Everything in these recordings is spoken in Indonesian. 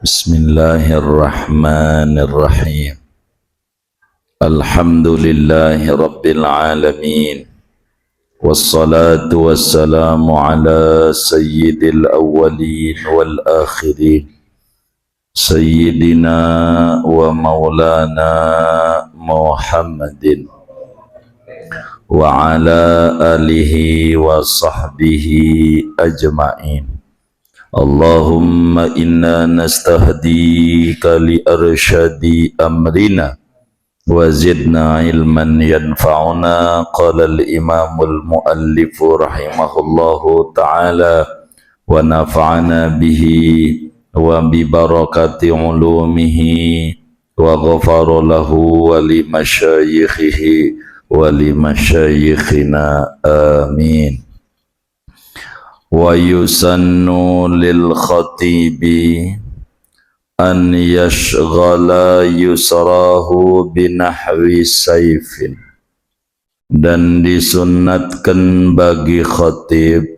Bismillahirrahmanirrahim. Alhamdulillahi rabbil alamin. Wassalatu wassalamu ala sayyidil awwalin wal akhirin. Sayyidina wa maulana Muhammadin wa ala alihi wa sahbihi ajma'in. Allahumma inna nastahdika li arsyadi amrina wa zidna ilman yanfa'una. Qala al-imamul muallifu rahimahullahu ta'ala wa nafa'ana bihi wa bi barakati ulumihi wa ghafara lahu wa li masyayikhihi wa li masyayikhina amin. Wa yusannu lil khatibi an yashghala yusrahu binahwi sayfin, dan disunnatkan bagi khatib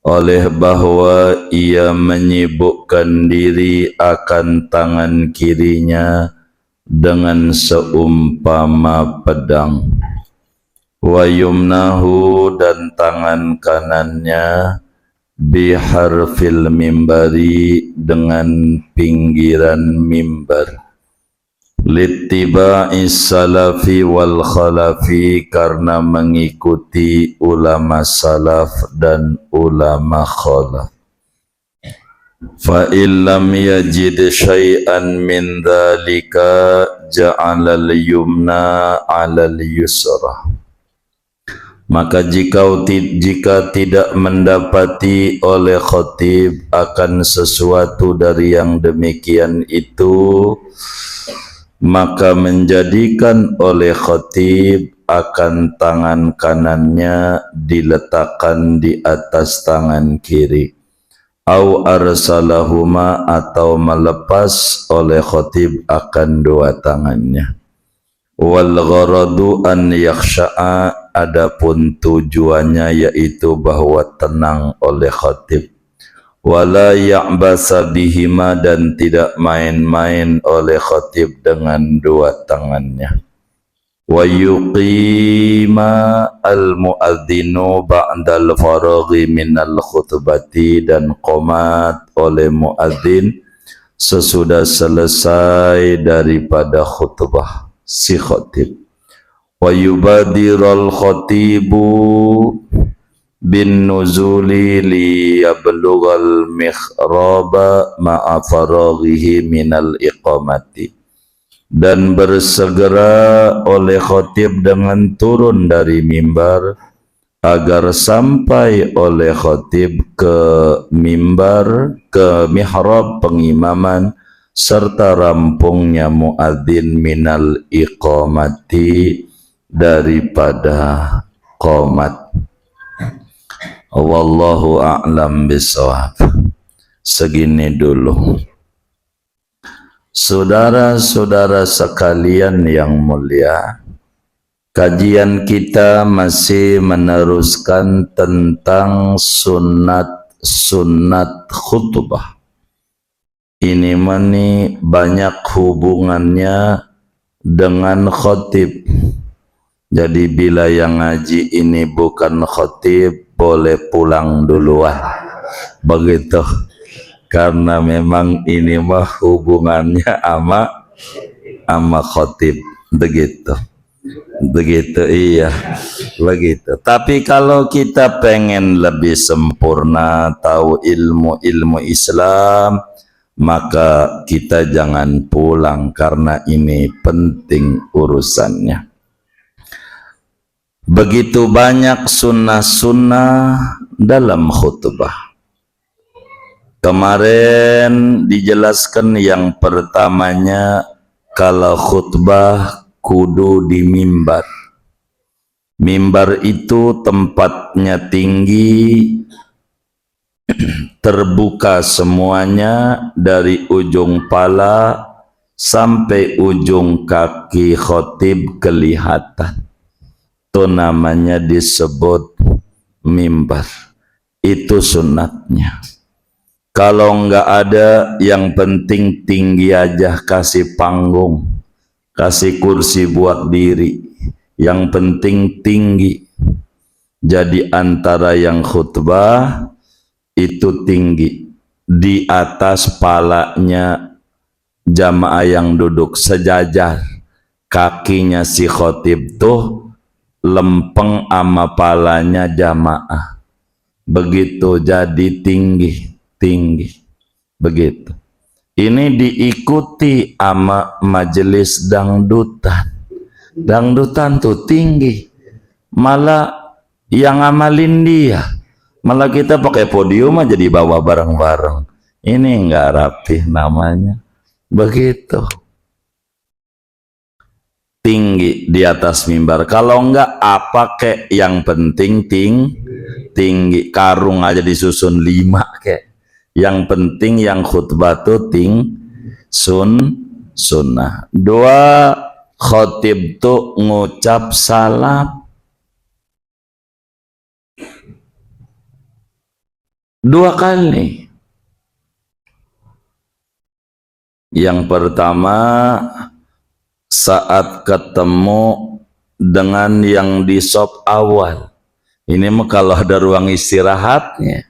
oleh bahwa ia menyibukkan diri akan tangan kirinya dengan seumpama pedang, wa yumnahu, dan tangan kanannya biharfil mimbari, dengan pinggiran mimbar, littiba'is salafi wal khalafi, karena mengikuti ulama salaf dan ulama khalaf. Fa illam yajid syai'an min dhalika ja'ala al-yumna 'ala al-yusra. Maka jika tidak mendapati oleh khatib akan sesuatu dari yang demikian itu, maka menjadikan oleh khatib akan tangan kanannya diletakkan di atas tangan kiri, au arsalahuma, atau melepas oleh khatib akan dua tangannya. Wal gharadu an yakhsha'a, adapun tujuannya yaitu bahwa tenang oleh khatib. Wala ya'basa bihima, dan tidak main-main oleh khatib dengan dua tangannya. Wa yuqima al muadzinu ba'dal faraghi minal khutbati, dan qomat oleh muadzin sesudah selesai daripada khutbah si khatib. Wa yubadirul khatibu bin nuzuli li yablughal mihraba ma'a faraghihi minal iqamati, dan bersegera oleh khatib dengan turun dari mimbar agar sampai oleh khatib ke mimbar, ke mihrab pengimaman, serta rampungnya muadzin minal iqamati, daripada qomat. Wallahu a'lam bishawab. Segini dulu. Saudara-saudara sekalian yang mulia, kajian kita masih meneruskan tentang sunat khutbah. Ini banyak hubungannya dengan khatib. Jadi bila yang ngaji ini bukan khatib, boleh pulang duluan. Begitu. Karena memang ini hubungannya ama khatib. Begitu. Begitu, iya. Begitu. Tapi kalau kita pengen lebih sempurna tahu ilmu Islam, maka kita jangan pulang, karena ini penting urusannya. Begitu banyak sunnah-sunnah dalam khutbah. Kemarin dijelaskan yang pertamanya, kalau khutbah kudu di mimbar. Mimbar itu tempatnya tinggi, terbuka semuanya dari ujung pala sampai ujung kaki khatib kelihatan. Itu namanya disebut mimbar. Itu sunatnya. Kalau nggak ada, yang penting tinggi aja, kasih panggung, kasih kursi buat diri. Yang penting tinggi. Jadi antara yang khutbah itu tinggi, di atas palanya jamaah yang duduk sejajar, kakinya si khotib tuh lempeng ama palanya jamaah. Begitu, jadi tinggi begitu. Ini diikuti ama majelis dangdutan tuh tinggi, malah yang amalin dia, malah kita pakai podium aja dibawa bareng-bareng. Ini enggak rapih namanya. Begitu tinggi di atas mimbar. Kalau enggak apa kek, yang penting tinggi. Karung aja disusun 5 kek. Yang penting yang khutbah tuh sunnah. 2, khotib tuh ngucap salam 2 kali. Yang pertama saat ketemu dengan yang di sop awal. Ini mah kalau ada ruang istirahatnya.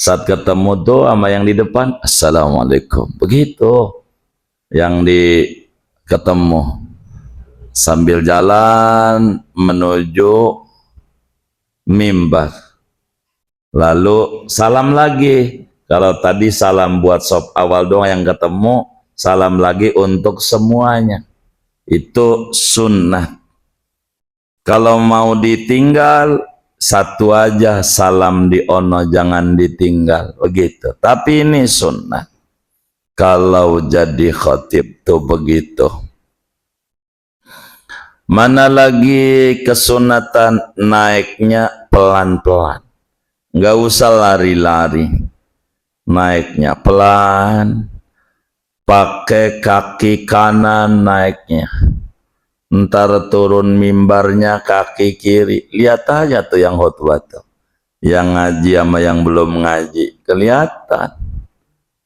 Saat ketemu tuh sama yang di depan, assalamualaikum. Begitu. Yang di ketemu sambil jalan menuju mimbar. Lalu salam lagi. Kalau tadi salam buat sop awal doang yang ketemu, salam lagi untuk semuanya. Itu sunnah. Kalau mau ditinggal, satu aja salam di ono, jangan ditinggal. Begitu. Tapi ini sunnah. Kalau jadi khotib tuh begitu. Mana lagi kesunatan naiknya pelan-pelan. Nggak usah lari-lari. Naiknya pelan. Pakai kaki kanan naiknya. Ntar turun mimbarnya kaki kiri. Lihat aja tuh yang khutbah tuh. Yang ngaji sama yang belum ngaji. Kelihatan.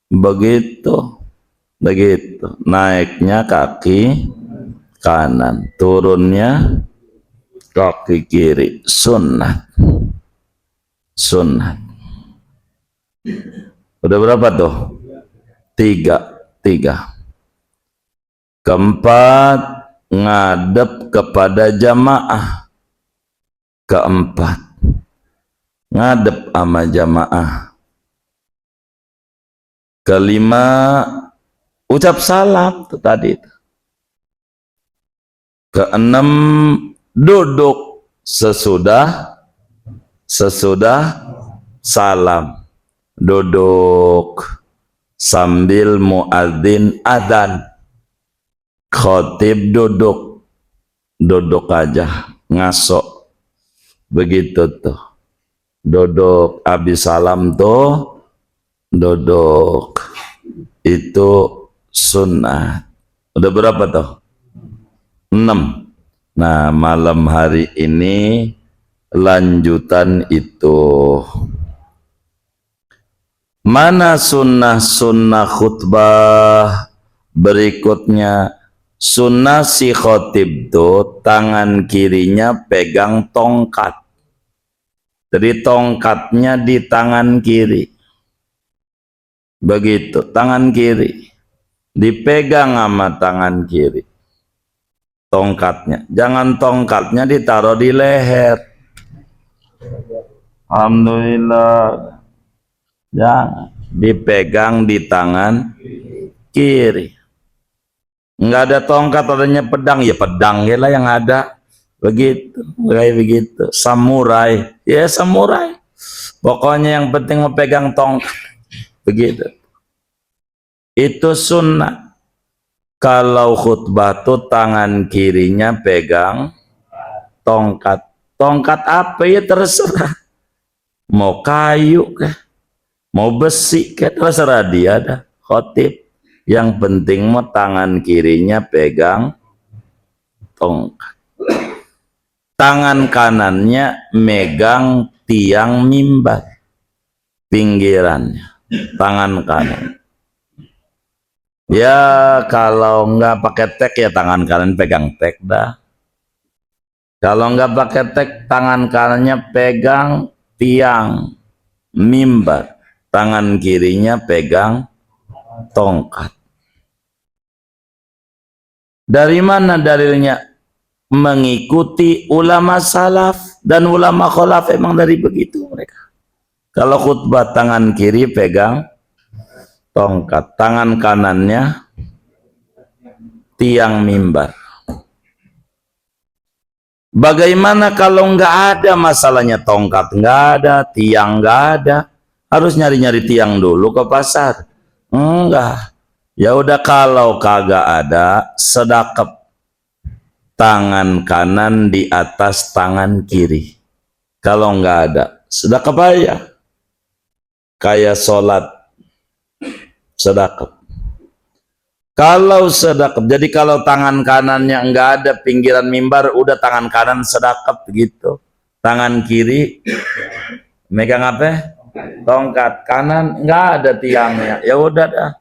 Begitu. Naiknya kaki kanan. Turunnya kaki kiri. Sunnah. Udah berapa tuh? 3. Keempat, ngadep kepada jamaah. Keempat, ngadep sama jamaah. Kelima, ucap salam itu tadi. Keenam, duduk sesudah salam. Duduk sambil muadzin adzan. Khotib duduk aja, ngasok. Begitu tuh. Duduk habis salam tuh duduk. Itu sunnah. Udah berapa tuh? 6. Nah, malam hari ini lanjutan itu. Mana sunnah khutbah berikutnya? Sunnah si khotib tuh tangan kirinya pegang tongkat. Jadi tongkatnya di tangan kiri. Begitu, tangan kiri. Dipegang sama tangan kiri. Tongkatnya. Jangan tongkatnya ditaruh di leher. Alhamdulillah. Jangan. Dipegang di tangan kiri. Nggak ada tongkat, adanya pedang, ya pedang lah yang ada. Begitu, kayak begitu. Samurai, ya samurai. Pokoknya yang penting memegang tongkat. Begitu. Itu sunnah. Kalau khutbah tuh tangan kirinya pegang tongkat. Tongkat apa ya terserah. Mau kayu kah? Mau besi kah? Terserah dia dah. Khotib. Yang penting mau tangan kirinya pegang tongkat. Tangan kanannya megang tiang mimbar. Pinggirannya. tangan kanan. Ya kalau nggak pakai tek ya tangan kanan pegang tek dah. Kalau nggak pakai tek, tangan kanannya pegang tiang mimbar, tangan kirinya pegang tongkat. Dari mana dalilnya? Mengikuti ulama salaf dan ulama khalaf, emang dari begitu mereka. Kalau khutbah tangan kiri pegang tongkat, tangan kanannya tiang mimbar. Bagaimana kalau nggak ada masalahnya, tongkat nggak ada, tiang nggak ada, harus nyari-nyari tiang dulu ke pasar? Enggak. Ya udah, kalau kagak ada, sedekap tangan kanan di atas tangan kiri. Kalau nggak ada, sedekap aja. Kayak sholat, sedekap. Kalau sedekap, jadi kalau tangan kanannya enggak ada pinggiran mimbar, udah tangan kanan sedekap gitu. Tangan kiri megang apa? Tongkat. Kanan enggak ada tiangnya. Ya udah dah.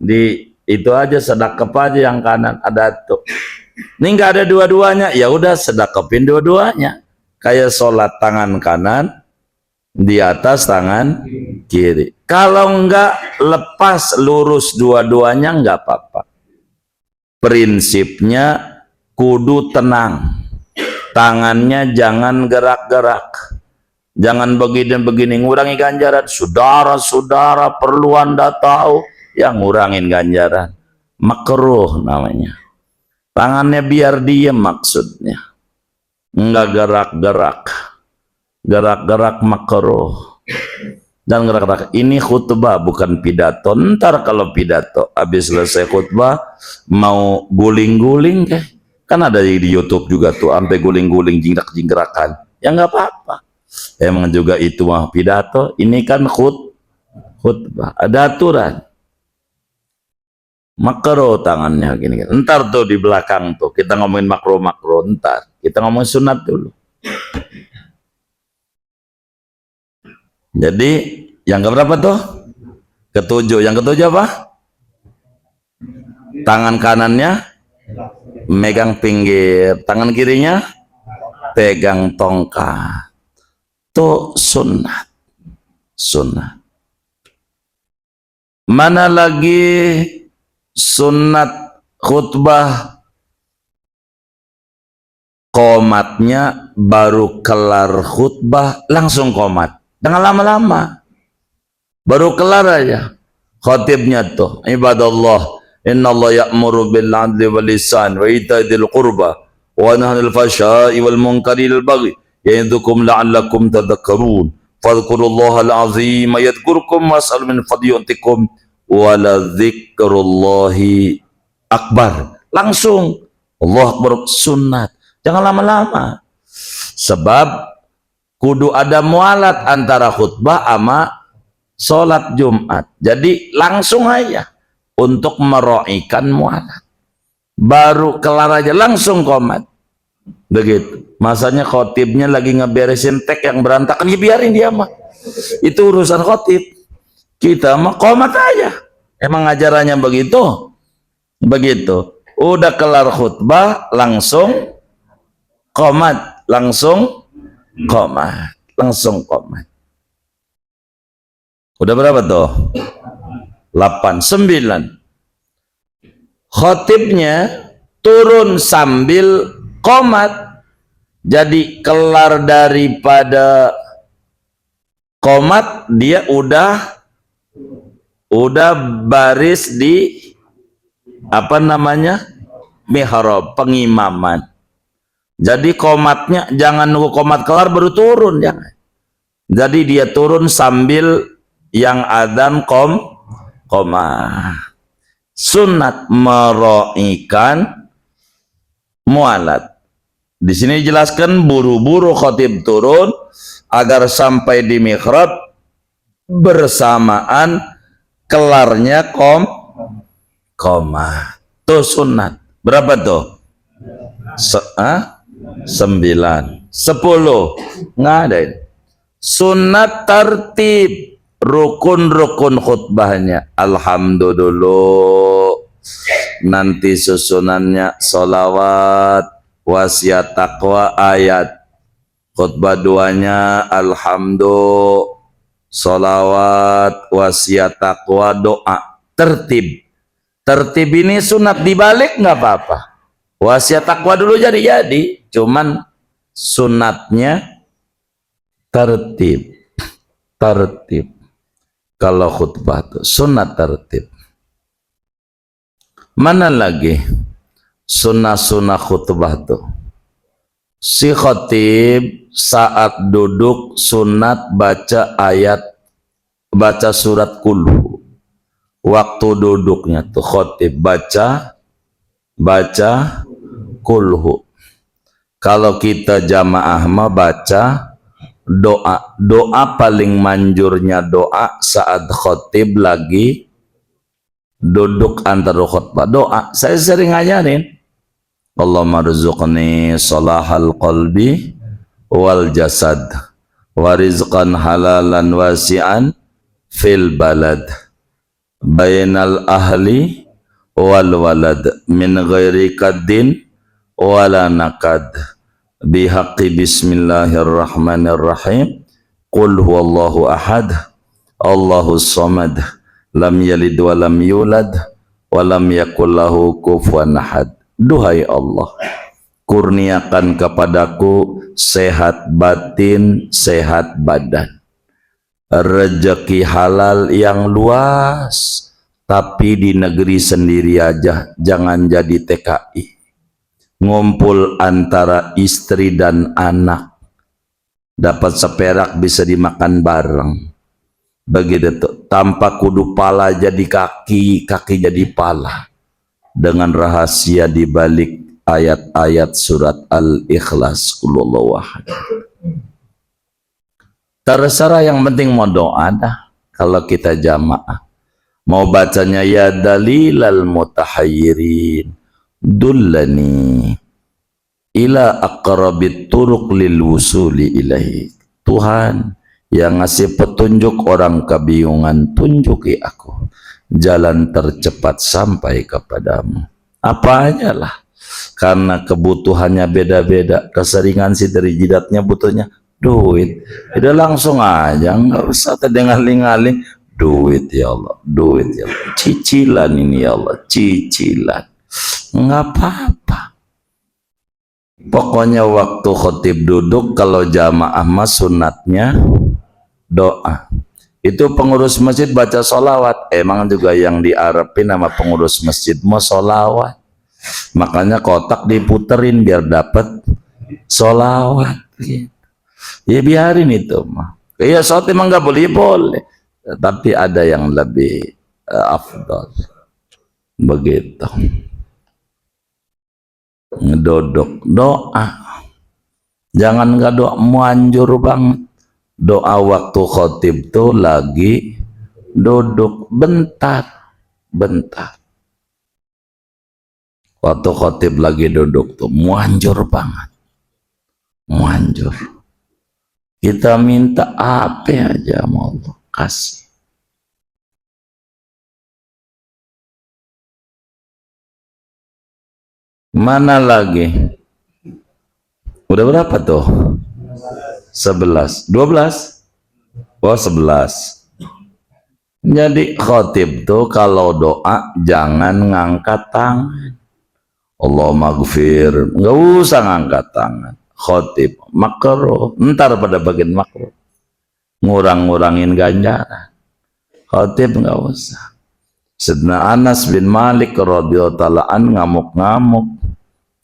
Di itu aja, sedekap aja yang kanan, ada tuh. Ini enggak ada dua-duanya, ya udah sedekapin dua-duanya. Kayak sholat tangan kanan di atas tangan kiri. Kalau enggak, lepas lurus dua-duanya enggak apa-apa. Prinsipnya kudu tenang. Tangannya jangan gerak-gerak. Jangan begini-begini, ngurangi ganjaran. Saudara-saudara perlu Anda tahu, yang ngurangin ganjaran. Makruh namanya. Tangannya biar diem maksudnya. Enggak gerak-gerak. Gerak-gerak makruh. Dan gerak-gerak. Ini khutbah bukan pidato. Ntar kalau pidato habis selesai khutbah mau guling-guling kan ada di YouTube juga tuh, sampai guling-guling jingkrak-jingkrakan. Ya nggak apa-apa. Emang juga itu mah pidato. Ini kan khutbah. Ada aturan. Makro tangannya gini. Ntar tuh di belakang tuh kita ngomongin makro-makro. Ntar kita ngomongin sunat dulu. Jadi yang keberapa tuh? Ketujuh. Yang ketujuh apa? Tangan kanannya megang pinggir, tangan kirinya pegang tongkat. Tuh sunat. Sunat. Mana lagi sunat khutbah? Qomatnya baru kelar khutbah langsung qomat. Jangan lama-lama. Baru kelar aja. Khatibnya tuh, ibadallah, inna Allah ya'muru bil 'adli wal ihsan wa ita'i dzil qurba wa yanha 'anil fahsya'i wal munkari wal baghi ya'idzukum la'allakum tadhakkarun. Fadhkurullaha al-'azima yadhkurkum was'al min fadli yu'tikum wa la dzikrullahi akbar. Langsung Allah akbar, sunat. Jangan lama-lama. Sebab kudu ada mualat antara khutbah sama sholat Jumat. Jadi langsung aja untuk meroikan mualat. Baru kelar aja langsung qomat. Begitu. Masanya khotibnya lagi ngeberesin tek yang berantakan, ya biarin dia mah. Itu urusan khotib. Kita mah qomat aja. Emang ajarannya begitu? Begitu. Udah kelar khutbah langsung qomat, langsung qomat, langsung qomat. Udah berapa tuh? 8, 9. Khotibnya turun sambil qomat. Jadi kelar daripada qomat, dia udah baris di apa namanya? Mihrab, pengimaman. Jadi qomatnya jangan nunggu qomat kelar baru turun, jangan. Jadi dia turun sambil yang adzan qomah. Sunat meroikan mualat. Di sini dijelaskan buru-buru khatib turun agar sampai di mihrab bersamaan kelarnya qomah. Tuh sunat. Berapa tuh? 9. 10. Nggak ada ini. Sunat tertib. Rukun-rukun khutbahnya alhamdulillah, nanti susunannya solawat, wasiat taqwa, ayat. Khutbah duanya alhamdulillah, solawat, wasiat taqwa, doa. Tertib. Tertib ini sunat dibalik nggak apa-apa. Wasiat taqwa dulu jadi, cuman sunatnya tertib. Tertib. Kalau khutbah itu sunat tertib. Mana lagi sunnah-sunnah khutbah tuh? Si khatib saat duduk sunat baca ayat, baca surat kulhu. Waktu duduknya tuh khatib baca kulhu. Kalau kita jamaah mah baca doa. Doa paling manjurnya doa saat khatib lagi duduk antara khutbah. Doa saya sering ngajarin, Allahumma rzuqni salahal qalbi wal jasad wa rizqan halalan wasi'an fil balad bainal ahli wal walad min ghairi kaddin wala nakad bihaqqi bismillahirrahmanirrahim qul huwallahu ahad Allahus samad lam yalid wa lam yulad wa lam yakul lahu kufuwan ahad. Duhai Allah, kurniakan kepadaku sehat batin, sehat badan, rezeki halal yang luas, tapi di negeri sendiri aja, jangan jadi TKI. Ngumpul antara istri dan anak, dapat seperak bisa dimakan bareng. Begitu tuh, tanpa kudu pala jadi kaki, kaki jadi pala. Dengan rahasia di balik ayat-ayat surat Al-Ikhlas, Qulhuwallahu ahad. Terserah, yang penting mau doa dah. Kalau kita jamaah mau bacanya ya dalilal mutahayyirin dullani ila aqrabit turuq lil wusuli ilahi. Tuhan yang ngasih petunjuk orang kebingungan, tunjuki aku jalan tercepat sampai kepadamu. Apa aja lah, karena kebutuhannya beda-beda. Keseringan si dari jidatnya butuhnya duit, udah langsung aja, nggak usah terdengar-lingaling. Duit ya Allah, duit ya Allah, cicilan ini ya Allah, cicilan, nggak apa-apa. Pokoknya waktu khotib duduk, kalau jamaah mas sunatnya doa. Itu pengurus masjid baca solawat, emang juga yang diarepin sama pengurus masjid mau solawat, makanya kotak diputerin biar dapat solawat gitu. Ya biarin itu mah, ya sholat emang nggak boleh, tapi ada yang lebih afdal begitu. Ngedodok doa, jangan nggak doa muanjur banget. Doa waktu khotib tuh lagi duduk bentar. Waktu khotib lagi duduk tuh muanjur banget, muanjur. Kita minta apa aja sama Allah kasih. Mana lagi? Udah berapa tuh? 11, 12, oh 11. Jadi khotib tuh kalau doa jangan ngangkat tangan. Allahumma gfir, nggak usah ngangkat tangan. Khotib makruh, ntar pada bagian makruh, ngurang-ngurangin ganjaran. Khotib nggak usah. Sayyidina Anas bin Malik radhiyallahu ta'ala an ngamuk-ngamuk.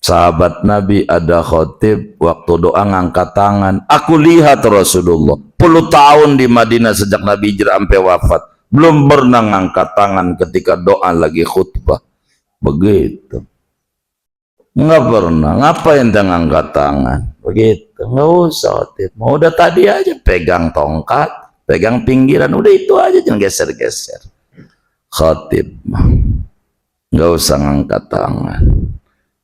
Sahabat Nabi ada khotib, waktu doa ngangkat tangan. Aku lihat Rasulullah 10 tahun di Madinah sejak Nabi hijrah sampai wafat, belum pernah ngangkat tangan ketika doa lagi khutbah. Begitu. Nggak pernah. Ngapain dia ngangkat tangan? Begitu. Nggak usah khotib. Mau udah tadi aja pegang tongkat, pegang pinggiran, udah itu aja, jangan geser-geser. Khotib nggak usah ngangkat tangan.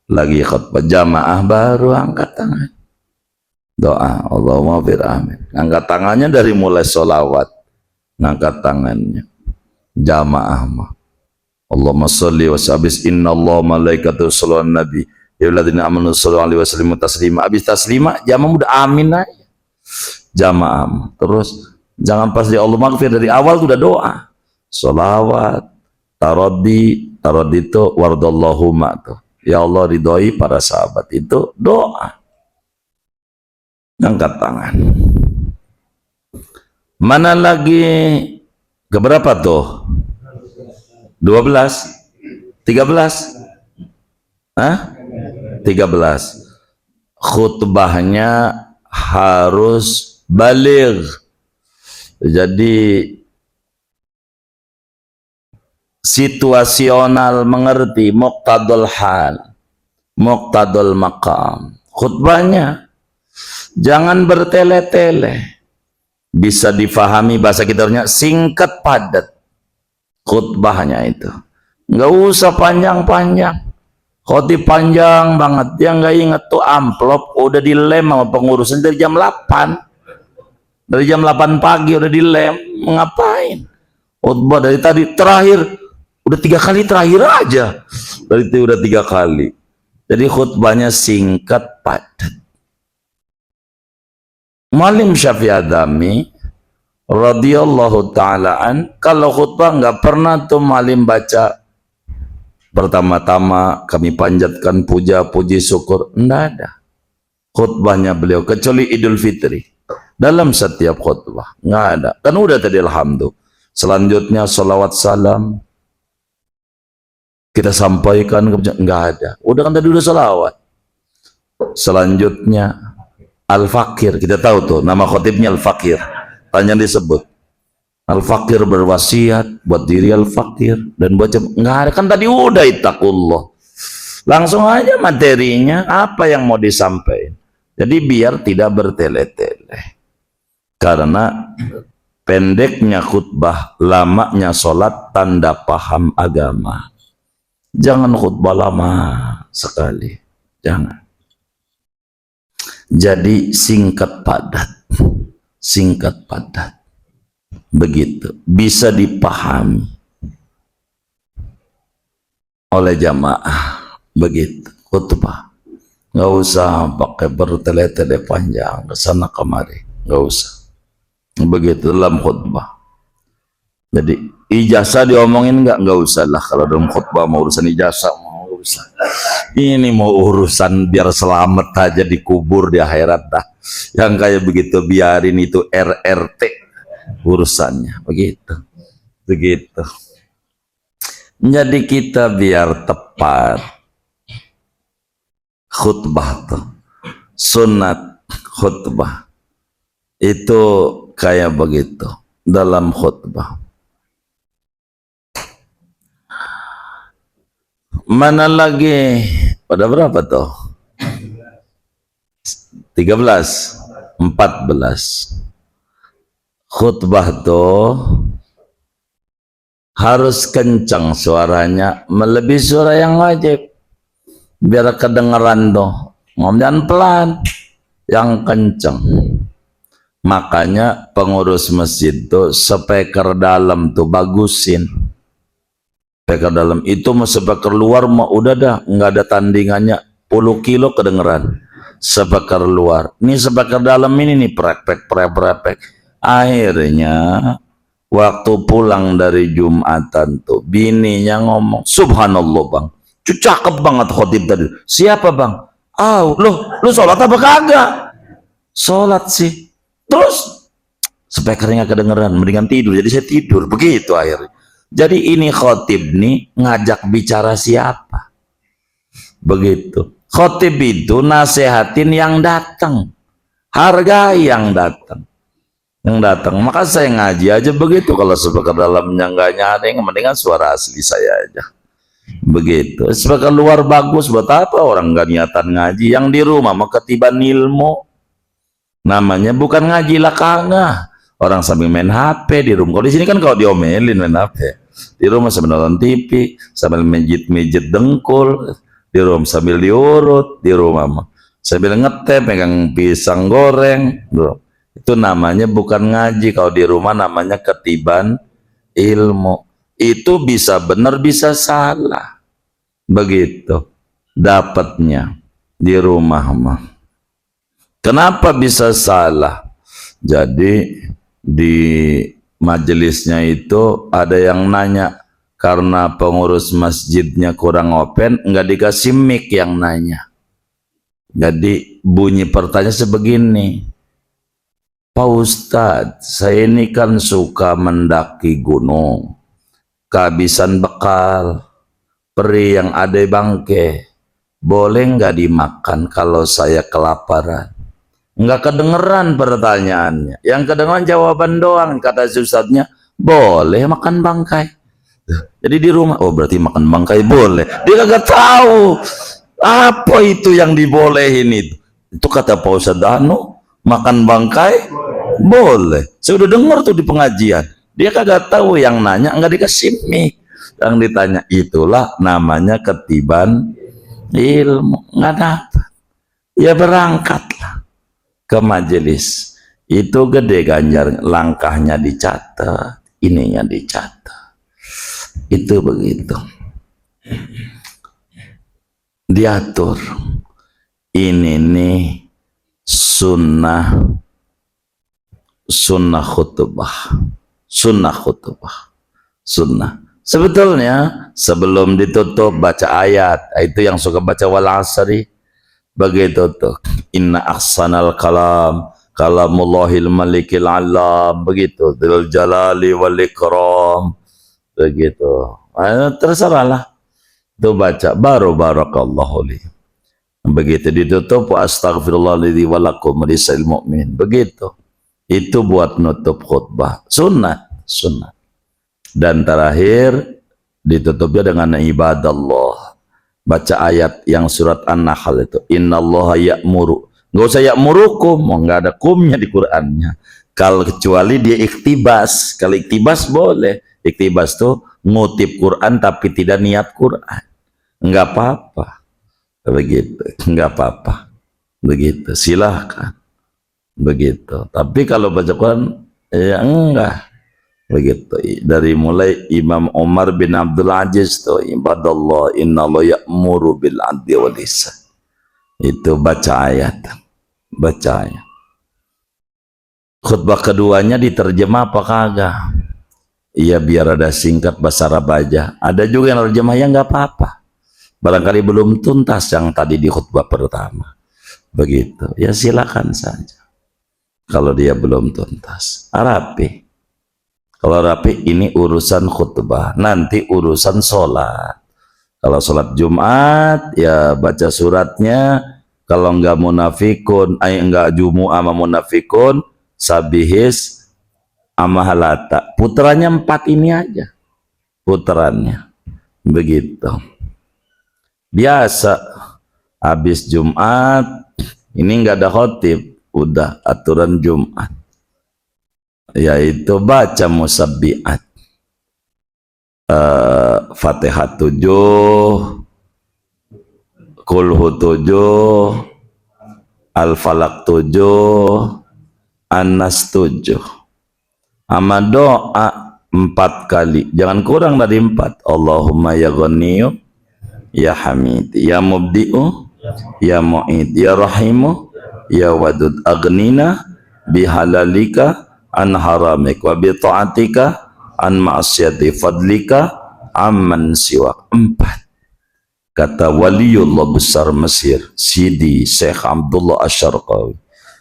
Lagi khutbah jamaah baru angkat tangan. Doa Allahumma fir amin. Angkat tangannya dari mulai sholawat ngangkat tangannya jamaah mah. Allahumma sholli wa sabis inna Allah malaikatu sallallahu nabi ya alladzina amanu sallu alaihi wasallimu taslima. Habis taslima jamaah udah amin aja jamaah. Terus jangan pas di Allah maghfir, dari awal tuh udah doa sholawat taraddi itu wardallahumma tuh, ya Allah ridhoi para sahabat, itu doa angkat tangan. Mana lagi keberapa tuh? 12 13 13. Khutbahnya harus baligh, jadi situasional, mengerti muqtadul hal, muqtadul maqam. Khutbahnya jangan bertele-tele, bisa difahami bahasa kita singkat padat. Khutbahnya itu nggak usah panjang-panjang. Khotib panjang banget, dia nggak inget tuh amplop udah dilem sama pengurusan dari jam 8, dari jam 8 pagi udah dilem. Ngapain khutbah dari tadi? Terakhir udah 3 kali, terakhir aja dari itu udah 3 kali. Jadi khutbahnya singkat padat. Muallim Syafi'i Adami radhiyallahu ta'alaan, kalau khutbah nggak pernah tuh muallim baca pertama-tama kami panjatkan puja puji syukur, enggak ada khutbahnya beliau kecuali Idul Fitri. Dalam setiap khutbah nggak ada, kan udah tadi alhamdulillah. Selanjutnya salawat salam kita sampaikan, nggak ada, udah kan tadi udah salawat. Selanjutnya Al-Fakir, kita tahu tuh nama khotibnya Al-Fakir, tanya disebut Al-Fakir berwasiat buat diri Al-Fakir dan buat nggak ada, kan tadi udah ittaqullah. Langsung aja materinya apa yang mau disampaikan. Jadi biar tidak bertele-tele, karena pendeknya khutbah, lamanya sholat tanda paham agama. Jangan khutbah lama sekali, jangan. Jadi singkat padat, singkat padat, begitu bisa dipahami oleh jamaah. Begitu khutbah, nggak usah pakai bertele-tele panjang kesana kemari, nggak usah. Begitu dalam khutbah. Jadi ijazah diomongin nggak usah lah. Kalau dalam khutbah mau urusan ijazah mau usah. Ini mau urusan biar selamat aja dikubur di akhirat dah. Yang kayak begitu biarin, itu RRT urusannya, begitu, begitu. Jadi kita biar tepat khutbah tuh, sunat khutbah itu kayak begitu dalam khutbah. Mana lagi? Pada berapa tuh? 13, 14. Khutbah tuh harus kencang suaranya, melebihi suara yang wajib, biar kedengeran tuh. Ngomong pelan, yang kencang. Makanya pengurus masjid tuh speaker dalam tuh bagusin. Speaker dalam itu mau speaker luar mah udah dah nggak ada tandingannya, 10 kilo kedengeran. Speaker luar, ini speaker dalam ini nih prepek. Akhirnya waktu pulang dari Jumatan tuh bininya ngomong, subhanallah bang, cakep banget khotib tadi. Siapa bang? Lu sholat apa kagak? Sholat sih. Terus speakernya kedengeran, mendingan tidur. Jadi saya tidur, begitu akhirnya. Jadi ini khotib nih ngajak bicara siapa? Begitu. Khotib itu nasehatin yang datang, hargai yang datang, Maka saya ngaji aja begitu. Kalau speaker dalamnya nggak nyaring, mendingan suara asli saya aja. Begitu. Speaker luar bagus buat apa? Orang nggak niatan ngaji. Yang di rumah mah ketiban ilmu. Namanya bukan ngaji lah kagak. Orang sambil main HP di rumah. Kalau di sini kan kalau diomelin main HP. Di rumah sambil nonton TV, sambil mijit-mijit dengkul. Di rumah sambil diurut. Di rumah mah sambil ngetep, pegang pisang goreng. Bro. Itu namanya bukan ngaji. Kalau di rumah namanya ketiban ilmu. Itu bisa benar bisa salah. Begitu dapatnya di rumah mah. Kenapa bisa salah? Jadi di majelisnya itu ada yang nanya, karena pengurus masjidnya kurang open, nggak dikasih mic yang nanya. Jadi bunyi pertanyaan sebegini, Pak Ustadz, saya ini kan suka mendaki gunung, kehabisan bekal, peri yang ada bangke, boleh nggak dimakan kalau saya kelaparan? Nggak kedengeran pertanyaannya, yang kedengeran jawaban doang. Kata Ustadznya, boleh makan bangkai. Jadi di rumah, oh berarti makan bangkai boleh. Dia kagak tahu apa itu yang dibolehin itu. Itu kata Pak Ustadz Anu, makan bangkai boleh. Saya udah dengar tuh di pengajian. Dia kagak tahu, yang nanya nggak dikasih mic. Yang ditanya, itulah namanya ketiban ilmu. Nggak dapat, ya berangkatlah ke majelis. Itu gede ganjar, langkahnya dicatat, ininya dicatat. Itu begitu diatur. Ini nih sunnah khutbah, sunnah. Sebetulnya sebelum ditutup baca ayat, itu yang suka baca wal asri. Begitu tuh, inna ahsanal kalam kalamullahil malikil alam, begitu, dzul jalali wal ikram, begitu. Terserahlah tuh baca, baru barakallahu li. Begitu ditutup, wa astaghfirullahaladzzi walakum lisail mu'min, begitu. Itu buat nutup khutbah, sunnah. Dan terakhir ditutupnya dengan ibadallah. Baca ayat yang surat An-Nahl itu, innallaha ya'muru. Nggak usah ya'murukum, nggak ada kumnya di Qur'annya. Kalau kecuali dia iktibas. Kalau iktibas boleh. Iktibas tuh ngutip Quran tapi tidak niat Quran. Nggak apa-apa. Begitu, nggak apa-apa. Begitu, silahkan. Begitu. Tapi kalau baca Quran, ya enggak. Begitu. Dari mulai Imam Umar bin Abdul Aziz tuh, ibadallah innallaha ya'muru bil adli wal ihsan. Itu baca ayat. Khutbah keduanya diterjemah apa kagak? Iya, biar ada singkat bahasa Arab aja. Ada juga yang terjemah, ya nggak apa-apa. Barangkali belum tuntas yang tadi di khutbah pertama. Begitu. Ya silakan saja. Kalau dia belum tuntas, rapi. Kalau rapi, ini urusan khutbah, nanti urusan sholat. Kalau sholat Jumat, ya baca suratnya. Kalau enggak munafikun, enggak jumu'ah sama munafikun, sabihis sama halata. Puterannya 4 ini aja. Puterannya. Begitu. Biasa. Habis Jumat, ini enggak ada khotib. Udah aturan Jumat. Yaitu baca musabbihat, Fatihah 7, Kulhu 7, Al-Falaq 7, An-Nas 7. Ama doa 4 kali, jangan kurang dari 4. Allahumma ya Ghaniyu ya Hamid ya Mubdi'u ya Mu'id ya Rahimu ya Wadud, aghnina bihalalika an haramik wa bi ta'atika an ma'siyati fadlika amman siwak. 4. Kata waliullah besar Mesir Sidi Syekh Abdullah Asy-Syarqawi,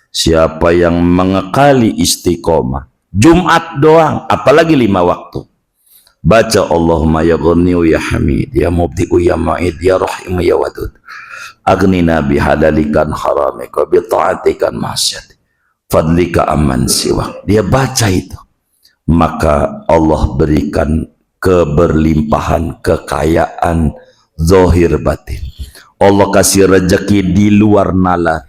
siapa yang mengekali istiqomah Jumat doang, apalagi 5 waktu, baca Allahumma ya Ghaniyu ya Hamid ya Mubdi'u ya Mu'id ya Rahim ya Wadud, aghnina bihalalika an haramik wa bi ta'atika an ma'siyati fadlika aman siwak. Dia baca itu, maka Allah berikan keberlimpahan, kekayaan zahir batin. Allah kasih rezeki di luar nalar.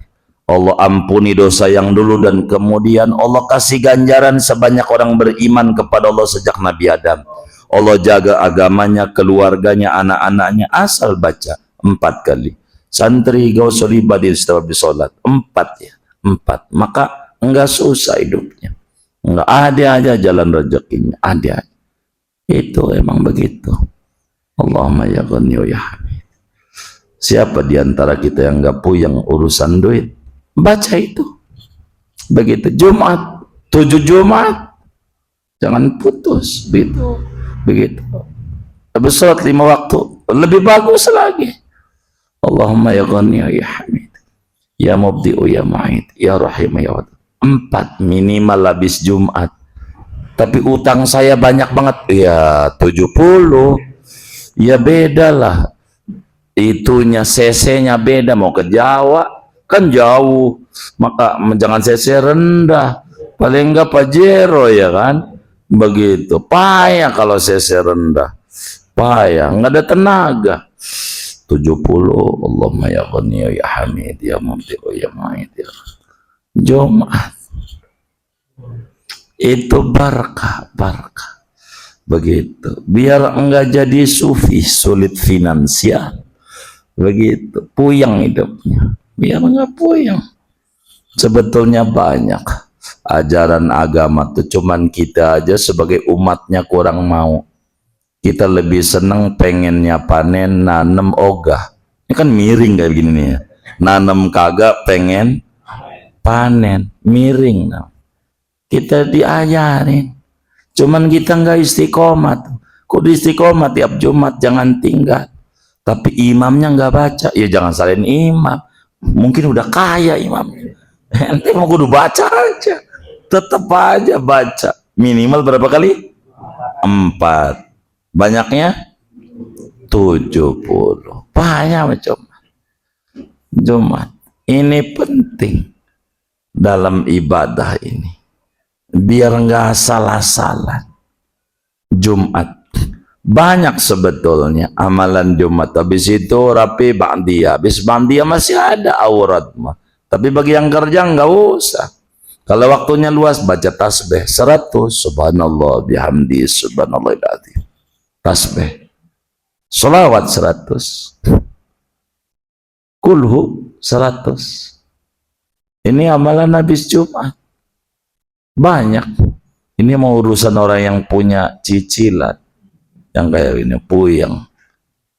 Allah ampuni dosa yang dulu dan kemudian. Allah kasih ganjaran sebanyak orang beriman kepada Allah sejak Nabi Adam. Allah jaga agamanya, keluarganya, anak-anaknya, asal baca 4 kali. Santri gak usah ribet di setiap sholat, 4 ya, 4. Maka enggak susah hidupnya. Enggak ada aja jalan rezekinya, ada. Itu emang begitu. Allahumma ya Ghani ya Hamid. Siapa di antara kita yang enggak puyeng urusan duit? Baca itu. Begitu Jumat, 7 Jumat. Jangan putus, begitu. Begitu. Habis sholat 5 waktu, lebih bagus lagi. Allahumma ya Ghani ya Hamid. Ya Mubdi'u ya Ma'id, ya Rahim ya Wadud. 4 minimal habis Jumat. Tapi utang saya banyak banget. Ya 70. Ya beda lah. Itunya CC-nya beda. Mau ke Jawa kan jauh. Maka jangan CC rendah. Paling enggak Pajero ya kan. Begitu. Payah kalau CC rendah. Payah. Enggak ada tenaga. 70. Allahumma ya Ghani ya Hamid ya Mubdi'u ya Ma'id ya. Jumat itu barakah, barakah. Begitu. Biar enggak jadi sufi sulit finansial. Begitu. Puyeng hidupnya. Biar enggak puyeng. Sebetulnya banyak ajaran agama tuh, cuman kita aja sebagai umatnya kurang mau. Kita lebih seneng pengennya panen, nanem ogah. Ini kan miring kayak begini nih ya. Nanem kagak, pengen panen, miring. Nah. Kita diajarin. Cuman kita nggak istiqomah. Kudu istiqomah tiap Jumat, jangan tinggal. Tapi imamnya nggak baca, ya jangan salin imam. Mungkin udah kaya imam. Ente mau kudu baca aja. Tetap aja baca. Minimal berapa kali? 4. Banyaknya 70. Banyak macam Jumat. Ini penting dalam ibadah ini. Biar nggak salah-salah. Jumat. Banyak sebetulnya amalan Jumat. Habis itu rapi ba'diyah. Habis ba'diyah masih ada aurat mah. Tapi bagi yang kerja nggak usah. Kalau waktunya luas baca tasbih 100. Subhanallah bihamdi subhanallahil adzim. Tasbih. Sholawat 100. Kulhu 100. Ini amalan habis Jumat. Banyak. Ini mau urusan orang yang punya cicilan. Yang kayak ini puyeng.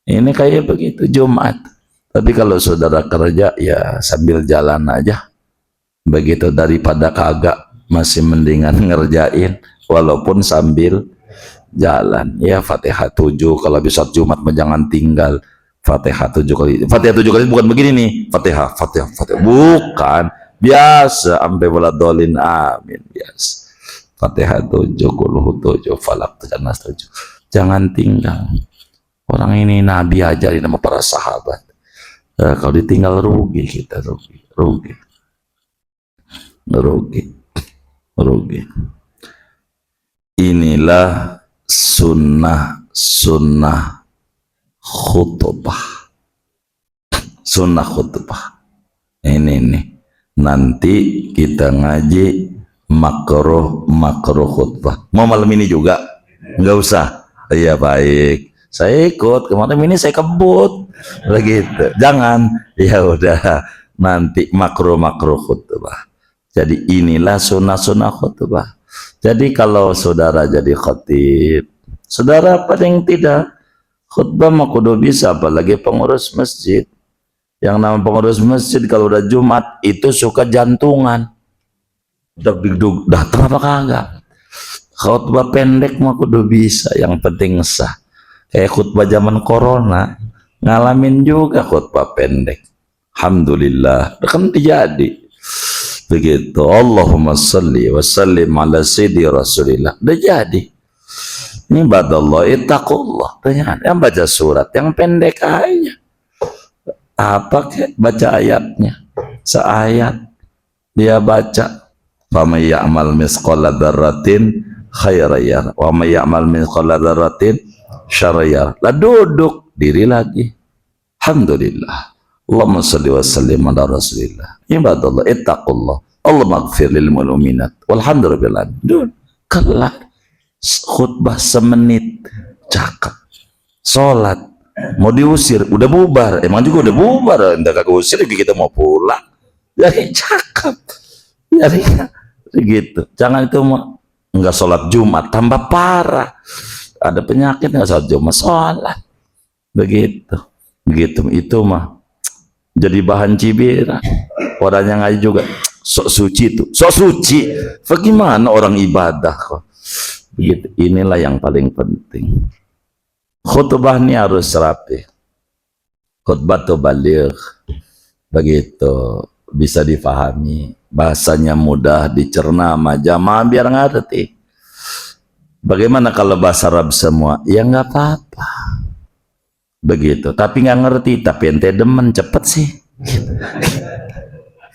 Ini kayak begitu Jumat. Tapi kalau saudara kerja ya sambil jalan aja. Begitu, daripada kagak masih mendingan ngerjain walaupun sambil jalan. Ya Fatihah 7 kalau bisa Jumat jangan tinggal. Fatihah 7 kali. Fatihah 7 kali bukan begini nih. Fatihah, Fatihah, Fatihah. Bukan. Biasa sampai waladhdallin amin, biasa. Fatihah 7, Qul 7, Falaq 7, Nas 7. Jangan tinggal. Orang ini Nabi ajarin sama para sahabat. Kalau ditinggal rugi kita, rugi. Inilah sunnah khutbah. Sunnah khutbah. Ini nanti kita ngaji makruh khutbah. Mau malam ini juga? Enggak usah. Iya baik. Saya ikut. Kemarin ini saya kebut. Begitu. Jangan. Ya udah. Nanti makruh khutbah. Jadi inilah sunnah khutbah. Jadi kalau saudara jadi khatib, saudara paling tidak khutbah mah kudu bisa, apalagi pengurus masjid. Yang nama pengurus masjid kalau udah Jumat itu suka jantungan. Deg-deg datang apa kagak? Khutbah pendek mah kudu bisa, yang penting sah. Kayak khutbah zaman corona, ngalamin juga khutbah pendek. Alhamdulillah, kan terjadi. Begitu. Allahumma salli wa sallim ala sayyidi rasulillah. Udah jadi. Ini badallah ittaqullah. Yang baca surat yang pendek aja. Apa kek baca ayatnya? Seayat dia baca. Wa may ya'mal misqala dzarratin khairan yarah wa may ya'mal misqala dzarratin syarran yarah. Lah duduk, diri lagi. Alhamdulillah. Allahumma salli wa sallim ala rasulillah. Ibadallah ittaqullah. Allahumma ighfir lil mu'minat walhamdulillah. Dun kelar. Khutbah semenit cakep. Salat mau diusir udah bubar. Emang juga udah bubar. Enggak kagak usir kita mau pulang. Jadi cakep. Jadi begitu. Jangan itu nggak sholat Jumat tambah parah. Ada penyakit nggak sholat Jumat sholat. Begitu. Begitu itu mah jadi bahan cibiran. Orang yang ngaji juga sok suci itu, sok suci. Bagaimana orang ibadah kok? Begitu. Inilah yang paling penting. Khutbah ini harus rapi. Khutbah itu baligh. Begitu bisa difahami, bahasanya mudah dicerna sama jamaah biar ngerti. Bagaimana kalau bahasa Arab semua? Ya nggak apa-apa. Begitu. Tapi nggak ngerti, tapi ente demen cepet sih.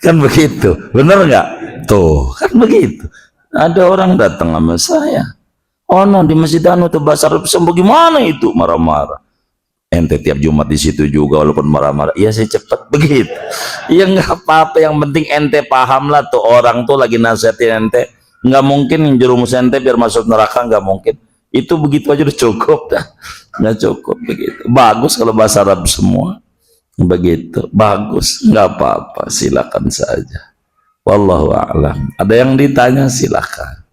Kan begitu, bener nggak? Tuh, kan begitu. Ada orang datang sama saya. Oh no, di Masjid Anu tuh bahasa Arab semua gimana itu? Marah-marah. Ente tiap Jumat di situ juga walaupun marah-marah. Iya saya cepet begitu. Iya nggak apa-apa, yang penting ente paham lah tuh orang tuh lagi nasihatin ente. Nggak mungkin jerumus ente biar masuk neraka, nggak mungkin. Itu begitu aja udah cukup dah. Nggak cukup begitu. Bagus kalau bahasa Arab semua. Begitu. Bagus. Nggak apa-apa. Silakan saja. Wallahu a'lam. Ada yang ditanya silakan.